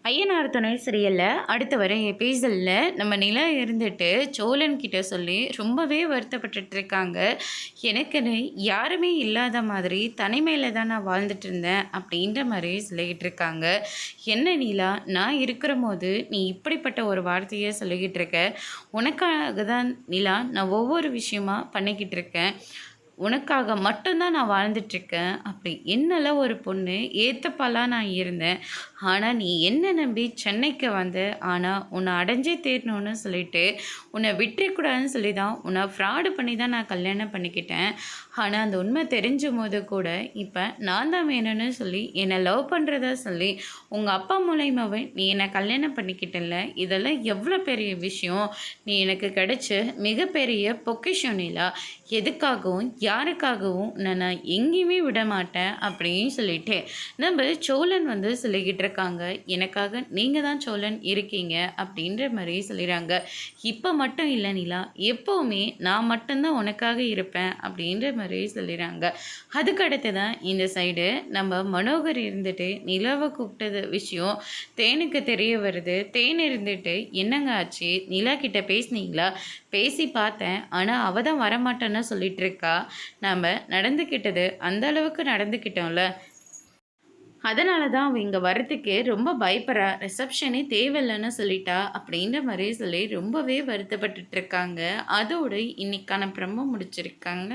ஐயனார் துணை சீரியல்ல அடுத்து வர எபிசோடில் நம்ம நிலா இருந்துட்டு சோழன் கிட்ட சொல்லி ரொம்பவே வருத்தப்பட்டுட்டு இருக்காங்க. எனக்குன்னு யாருமே இல்லாத மாதிரி தனிமையில் தான் நான் வாழ்ந்துட்டு இருந்தேன் அப்படின்ற மாதிரி சொல்லிக்கிட்டு இருக்காங்க. என்ன நிலா, நான் இருக்கிற போது நீ இப்படிப்பட்ட ஒரு வார்த்தையை சொல்லிக்கிட்டு இருக்க. உனக்காக தான் நிலா நான் ஒவ்வொரு விஷயமா பண்ணிக்கிட்டு இருக்கேன். உனக்காக மட்டும்தான் நான் வாழ்ந்துட்டுருக்கேன். அப்படி என்னெல்லாம் ஒரு பொண்ணு ஏற்றப்பாலாம் நான் இருந்தேன். ஆனால் நீ என்ன நம்பி சென்னைக்கு வந்த. ஆனால் உன்னை அடைஞ்சே தேரணும்னு சொல்லிட்டு உன்னை விட்டுறக்கூடாதுன்னு சொல்லி தான் உன்னை ஃப்ராடு பண்ணி தான் நான் கல்யாணம் பண்ணிக்கிட்டேன். ஆனால் அந்த உண்மை தெரிஞ்ச போது கூட இப்போ நான் தான் வேணும்னு சொல்லி என்னை லவ் பண்ணுறதா சொல்லி உங்கள் அப்பா மூலயமாவே நீ என்னை கல்யாணம் பண்ணிக்கிட்டல. இதெல்லாம் எவ்வளோ பெரிய விஷயம். நீ எனக்கு கிடைச்ச மிகப்பெரிய பொக்கிஷம் நிலா. எதுக்காகவும் யாருக்காகவும் நான் எங்கேயுமே விட மாட்டேன் அப்படின்னு சொல்லிட்டு நம்ம சோழன் சொல்லிக்கிட்டு இருக்காங்க. எனக்காக நீங்கள் தான் சோழன் இருக்கீங்க அப்படின்ற மாதிரி சொல்லிடுறாங்க. இப்போ மட்டும் இல்லை நிலா, எப்போவுமே நான் மட்டும்தான் உனக்காக இருப்பேன் அப்படின்ற மாதிரி சொல்லிடுறாங்க. அதுக்கு அடுத்து தான் இந்த சைடு நம்ம மனோகர் இருந்துட்டு நிலாவை கூப்பிட்டது விஷயம் தேனுக்கு தெரிய வருது. தேன் இருந்துட்டு என்னங்க ஆச்சு, நிலா கிட்ட பேசுனீங்களா? பேசி பார்த்தேன், ஆனால் அவள் தான் வரமாட்டேன்னு சொல்லிட்டு இருக்கா. நாம் நடந்துக்கிட்டது அந்த அளவுக்கு நடந்துக்கிட்டோம்ல, அதனால தான் அவள் இங்கே வர்றதுக்கு ரொம்ப பயப்படுறா. ரிசப்ஷனே தேவையில்லைன்னு சொல்லிட்டா அப்படின்ற மாதிரி சொல்லி ரொம்பவே வருத்தப்பட்டுட்டு இருக்காங்க. அதோடு இன்னைக்கான பிரம்ம முடிச்சிருக்காங்க.